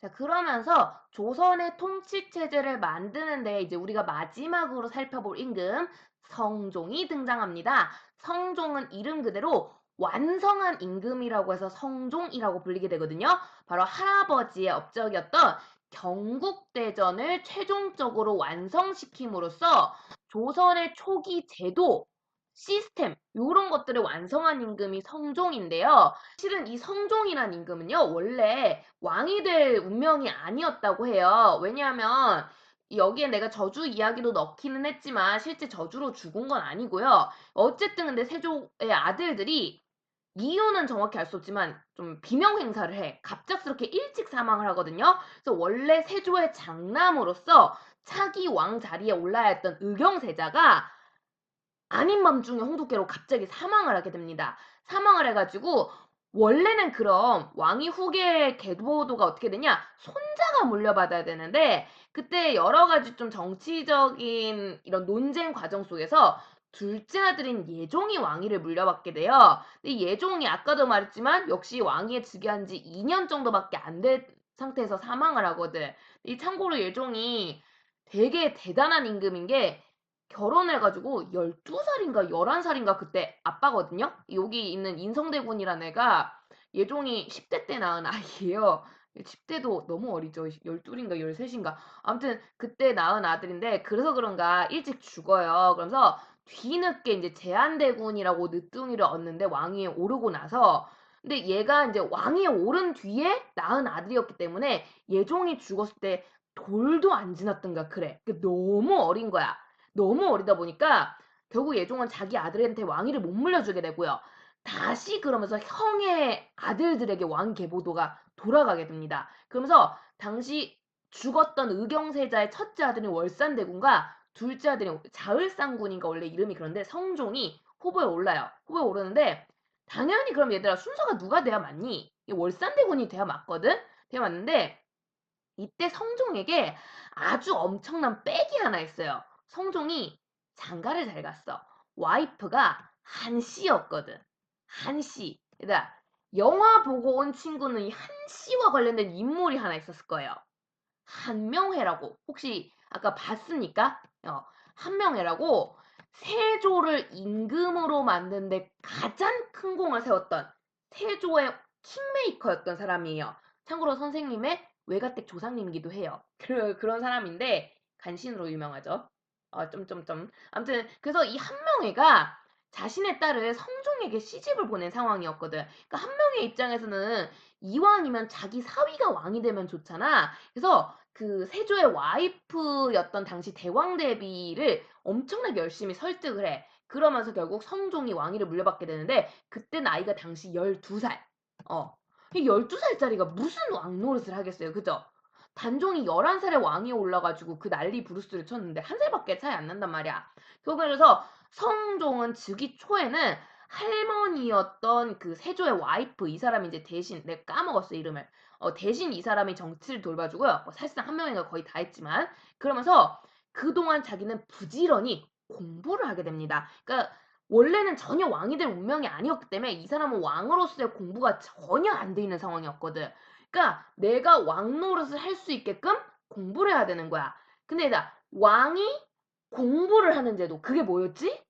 자, 그러면서 조선의 통치 체제를 만드는데 이제 우리가 마지막으로 살펴볼 임금 성종이 등장합니다. 성종은 이름 그대로 완성한 임금이라고 해서 성종이라고 불리게 되거든요. 바로 할아버지의 업적이었던 경국대전을 최종적으로 완성시킴으로써 조선의 초기 제도, 시스템 이런 것들을 완성한 임금이 성종인데요. 실은 이 성종이란 임금은요, 원래 왕이 될 운명이 아니었다고 해요. 왜냐하면 여기에 내가 저주 이야기도 넣기는 했지만 실제 저주로 죽은 건 아니고요. 어쨌든 근데 세조의 아들들이 이유는 정확히 알 수 없지만 좀 비명 행사를 해. 갑작스럽게 일찍 사망을 하거든요. 그래서 원래 세조의 장남으로서 차기 왕 자리에 올라야 했던 의경세자가 아닌 밤중에 홍두깨로 갑자기 사망을 하게 됩니다. 사망을 해가지고 원래는 그럼 왕위 후계 계보도가 어떻게 되냐? 손자가 물려받아야 되는데 그때 여러 가지 좀 정치적인 이런 논쟁 과정 속에서 둘째 아들인 예종이 왕위를 물려받게 돼요. 근데 예종이 아까도 말했지만 역시 왕위에 즉위한 지 2년 정도밖에 안 된 상태에서 사망을 하거든. 이 참고로 예종이 되게 대단한 임금인 게 결혼해가지고 12살인가 11살인가 그때 아빠거든요. 여기 있는 인성대군이라는 애가 예종이 10대 때 낳은 아이예요. 10대도 너무 어리죠. 12인가 13인가. 아무튼 그때 낳은 아들인데 그래서 그런가 일찍 죽어요. 그러면서 뒤늦게 이제 제한대군이라고 늦둥이를 얻는데 왕위에 오르고 나서 근데 얘가 이제 왕위에 오른 뒤에 낳은 아들이었기 때문에 예종이 죽었을 때 돌도 안 지났던가 그래. 너무 어린 거야. 너무 어리다 보니까 결국 예종은 자기 아들한테 왕위를 못 물려주게 되고요. 다시 그러면서 형의 아들들에게 왕 계보도가 돌아가게 됩니다. 그러면서 당시 죽었던 의경세자의 첫째 아들인 월산대군과 둘째 아들인 자을상군인가 원래 이름이 그런데 성종이 후보에 올라요. 후보에 오르는데 당연히 그럼 얘들아 순서가 누가 돼야 맞니? 월산대군이 돼야 맞거든? 돼야 맞는데 이때 성종에게 아주 엄청난 백이 하나 있어요. 성종이 장가를 잘 갔어. 와이프가 한씨였거든. 한씨. 얘들아, 영화 보고 온 친구는 이 한씨와 관련된 인물이 하나 있었을 거예요. 한명회라고. 혹시 아까 봤습니까? 한명회라고 세조를 임금으로 만드는데 가장 큰 공을 세웠던 세조의 킹메이커였던 사람이에요. 참고로 선생님의 외가댁 조상님이기도 해요. 그런 사람인데 간신으로 유명하죠. 점점점. 아무튼 그래서 이 한명회가 자신의 딸을 성종에게 시집을 보낸 상황이었거든. 그러니까 한명회 입장에서는 이왕이면 자기 사위가 왕이 되면 좋잖아. 그래서 그 세조의 와이프였던 당시 대왕대비를 엄청나게 열심히 설득을 해. 그러면서 결국 성종이 왕위를 물려받게 되는데 그때 나이가 당시 12살. 어. 이 12살짜리가 무슨 왕 노릇을 하겠어요. 그죠? 단종이 11살에 왕위에 올라가지고 그 난리 부르스를 쳤는데 한 살밖에 차이 안 난단 말이야. 그래서 성종은 즉위 초에는 할머니였던 그 세조의 와이프 이 사람이 이제 대신 내가 까먹었어 이름을 대신 이 사람이 정치를 돌봐주고요. 뭐 사실상 한명회가 거의 다 했지만 그러면서 그동안 자기는 부지런히 공부를 하게 됩니다. 그러니까 원래는 전혀 왕이 될 운명이 아니었기 때문에 이 사람은 왕으로서의 공부가 전혀 안 돼 있는 상황이었거든. 그러니까 내가 왕 노릇을 할 수 있게끔 공부를 해야 되는 거야. 근데 나 왕이 공부를 하는 제도 그게 뭐였지?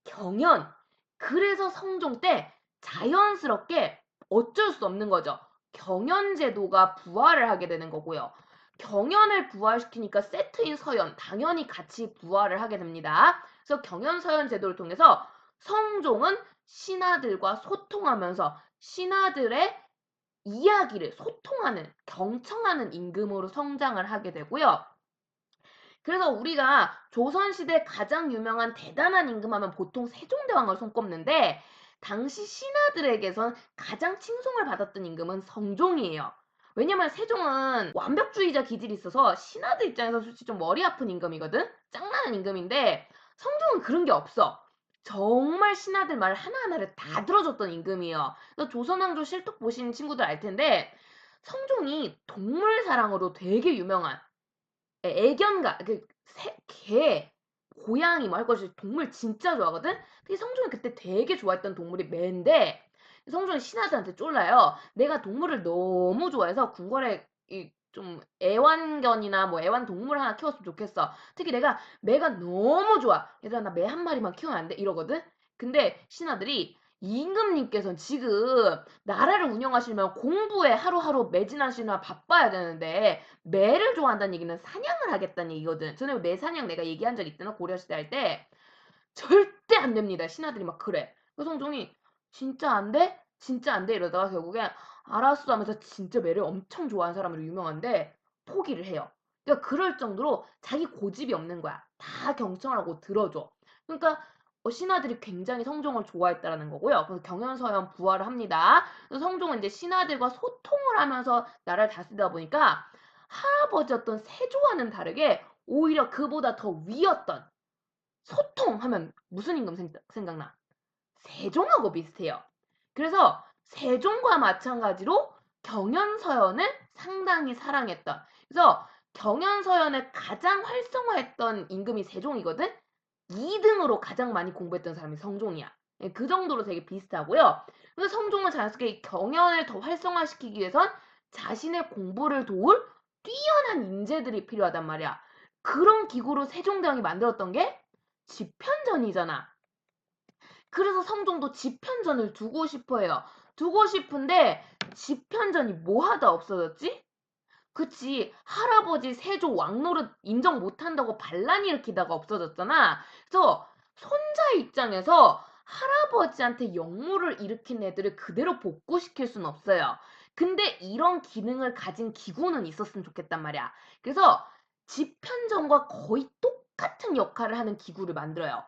경연. 그래서 성종 때 자연스럽게 어쩔 수 없는 거죠. 경연 제도가 부활을 하게 되는 거고요. 경연을 부활시키니까 세트인 서연 당연히 같이 부활을 하게 됩니다. 그래서 경연 서연 제도를 통해서 성종은 신하들과 소통하면서 신하들의 이야기를 소통하는 경청하는 임금으로 성장을 하게 되고요. 그래서 우리가 조선시대 가장 유명한 대단한 임금하면 보통 세종대왕을 손꼽는데 당시 신하들에게선 가장 칭송을 받았던 임금은 성종이에요. 왜냐면 세종은 완벽주의자 기질이 있어서 신하들 입장에서 솔직히 좀 머리 아픈 임금이거든? 짱나는 임금인데 성종은 그런 게 없어. 정말 신하들 말 하나하나를 다 들어줬던 임금이에요. 그래서 조선왕조 실록 보신 친구들 알 텐데 성종이 동물 사랑으로 되게 유명한 애견가 개, 고양이 뭐 할 것이 동물 진짜 좋아하거든. 특히 성종이 그때 되게 좋아했던 동물이 매인데 성종이 신하들한테 쫄라요. 내가 동물을 너무 좋아해서 궁궐에 좀 애완견이나 뭐 애완동물 하나 키웠으면 좋겠어. 특히 내가 매가 너무 좋아. 얘들아 나 매 한 마리만 키우면 안 돼? 이러거든? 근데 신하들이 임금님께서는 지금 나라를 운영하시려면 공부에 하루하루 매진하시느라 바빠야 되는데 매를 좋아한다는 얘기는 사냥을 하겠다는 얘기거든. 전에 매 사냥 내가 얘기한 적 있잖아. 고려시대 할 때. 절대 안 됩니다. 신하들이 막 그래. 그래서 성종이 진짜 안 돼? 진짜 안 돼? 이러다가 결국엔 알았어 하면서 진짜 매를 엄청 좋아하는 사람으로 유명한데 포기를 해요. 그러니까 그럴 정도로 자기 고집이 없는 거야. 다 경청을 하고 들어줘. 그러니까 신하들이 굉장히 성종을 좋아했다라는 거고요. 그래서 경연서연 부활을 합니다. 그래서 성종은 이제 신하들과 소통을 하면서 나라를 다스리다 보니까 할아버지였던 세조와는 다르게 오히려 그보다 더 위였던 소통하면 무슨 임금 생각나? 세종하고 비슷해요. 그래서 세종과 마찬가지로 경연서연을 상당히 사랑했던. 그래서 경연서연을 가장 활성화했던 임금이 세종이거든. 2등으로 가장 많이 공부했던 사람이 성종이야. 예, 그 정도로 되게 비슷하고요. 그래서 성종은 자연스럽게 경연을 더 활성화시키기 위해선 자신의 공부를 도울 뛰어난 인재들이 필요하단 말이야. 그런 기구로 세종대왕이 만들었던 게 집현전이잖아. 그래서 성종도 집현전을 두고 싶어 해요. 두고 싶은데 집현전이 뭐하다 없어졌지? 그치. 할아버지 세조 왕노릇 인정 못한다고 반란 일으키다가 없어졌잖아. 그래서 손자 입장에서 할아버지한테 역모를 일으킨 애들을 그대로 복구시킬 수는 없어요. 근데 이런 기능을 가진 기구는 있었으면 좋겠단 말이야. 그래서 집현전과 거의 똑같은 역할을 하는 기구를 만들어요.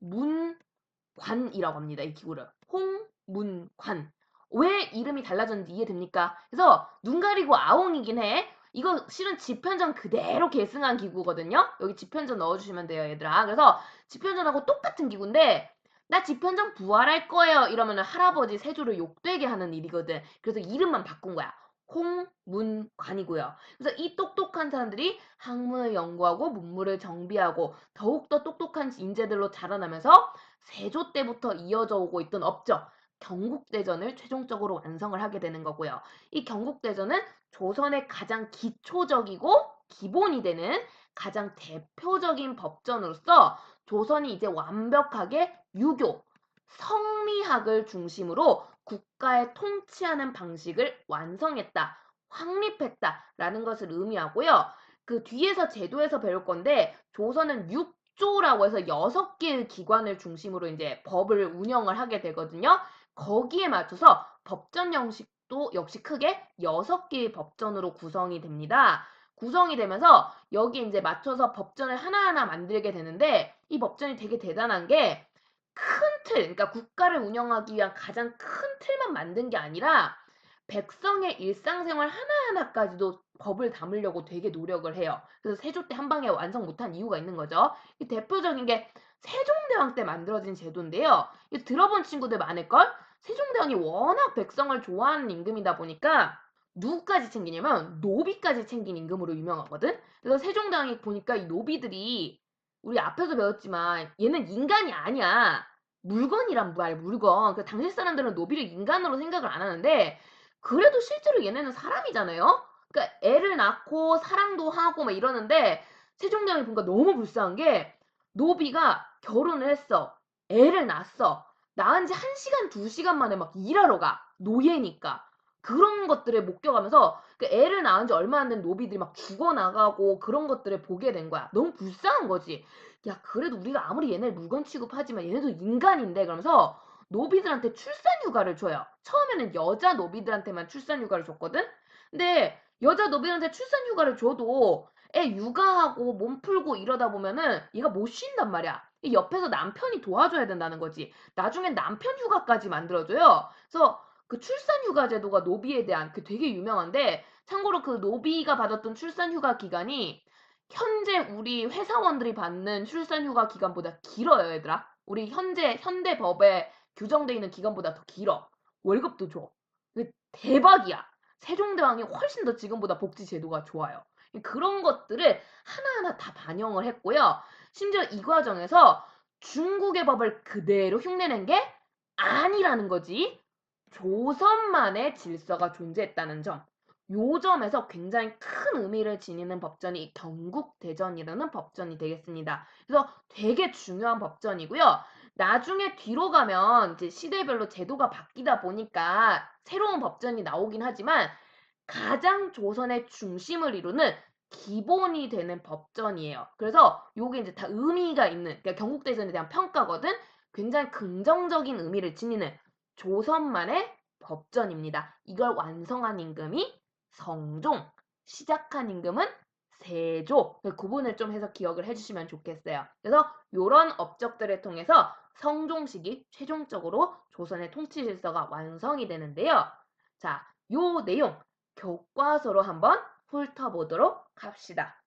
홍문관이라고 합니다. 이 기구를. 홍문관. 왜 이름이 달라졌는지 이해됩니까? 그래서 눈 가리고 아웅이긴 해. 이거 실은 집현전 그대로 계승한 기구거든요. 여기 집현전 넣어주시면 돼요, 얘들아. 그래서 집현전하고 똑같은 기구인데 나 집현전 부활할 거예요. 이러면 할아버지 세조를 욕되게 하는 일이거든. 그래서 이름만 바꾼 거야. 홍문관이고요. 그래서 이 똑똑한 사람들이 학문을 연구하고 문물을 정비하고 더욱더 똑똑한 인재들로 자라나면서 세조 때부터 이어져 오고 있던 업적 경국대전을 최종적으로 완성을 하게 되는 거고요. 이 경국대전은 조선의 가장 기초적이고 기본이 되는 가장 대표적인 법전으로서 조선이 이제 완벽하게 유교, 성리학을 중심으로 국가의 통치하는 방식을 완성했다, 확립했다라는 것을 의미하고요. 그 뒤에서 제도에서 배울 건데 조선은 6조라고 해서 6개의 기관을 중심으로 이제 법을 운영을 하게 되거든요. 거기에 맞춰서 법전 형식도 역시 크게 6개의 법전으로 구성이 됩니다. 구성이 되면서 여기 이제 맞춰서 법전을 하나하나 만들게 되는데 이 법전이 되게 대단한 게 큰 틀, 그러니까 국가를 운영하기 위한 가장 큰 틀만 만든 게 아니라 백성의 일상생활 하나하나까지도 법을 담으려고 되게 노력을 해요. 그래서 세조 때 한 방에 완성 못한 이유가 있는 거죠. 이 대표적인 게 세종대왕 때 만들어진 제도인데요. 이 들어본 친구들 많을걸? 세종대왕이 워낙 백성을 좋아하는 임금이다 보니까 누구까지 챙기냐면 노비까지 챙긴 임금으로 유명하거든? 그래서 세종대왕이 보니까 이 노비들이 우리 앞에서 배웠지만 얘는 인간이 아니야. 물건이란 말, 물건. 그 당시 사람들은 노비를 인간으로 생각을 안 하는데 그래도 실제로 얘네는 사람이잖아요. 그러니까 애를 낳고 사랑도 하고 막 이러는데 세종대왕이 보니까 너무 불쌍한 게 노비가 결혼을 했어. 애를 낳았어. 낳은 지 1시간, 2시간 만에 막 일하러 가. 노예니까. 그런 것들을 목격하면서 그 애를 낳은 지 얼마 안 된 노비들이 막 죽어나가고 그런 것들을 보게 된 거야. 너무 불쌍한 거지. 야, 그래도 우리가 아무리 얘네를 물건 취급하지만 얘네도 인간인데 그러면서 노비들한테 출산휴가를 줘요. 처음에는 여자 노비들한테만 출산휴가를 줬거든? 근데 여자 노비들한테 출산휴가를 줘도 애 육아하고 몸 풀고 이러다 보면은 얘가 못 쉰단 말이야. 이 옆에서 남편이 도와줘야 된다는 거지. 나중엔 남편 휴가까지 만들어줘요. 그래서 그 출산휴가 제도가 노비에 대한 그 되게 유명한데 참고로 그 노비가 받았던 출산휴가 기간이 현재 우리 회사원들이 받는 출산휴가 기간보다 길어요, 얘들아. 우리 현대 법에 규정돼 있는 기간보다 더 길어. 월급도 줘. 대박이야. 세종대왕이 훨씬 더 지금보다 복지 제도가 좋아요. 그런 것들을 하나하나 다 반영을 했고요. 심지어 이 과정에서 중국의 법을 그대로 흉내낸 게 아니라는 거지. 조선만의 질서가 존재했다는 점. 요 점에서 굉장히 큰 의미를 지니는 법전이 경국대전이라는 법전이 되겠습니다. 그래서 되게 중요한 법전이고요. 나중에 뒤로 가면 이제 시대별로 제도가 바뀌다 보니까 새로운 법전이 나오긴 하지만 가장 조선의 중심을 이루는 기본이 되는 법전이에요. 그래서 요게 이제 다 의미가 있는, 그러니까 경국대전에 대한 평가거든. 굉장히 긍정적인 의미를 지니는 조선만의 법전입니다. 이걸 완성한 임금이 성종, 시작한 임금은 세조. 그 구분을 좀 해서 기억을 해주시면 좋겠어요. 그래서 이런 업적들을 통해서 성종식이 최종적으로 조선의 통치 질서가 완성이 되는데요. 자, 요 내용 교과서로 한번 훑어보도록 합시다.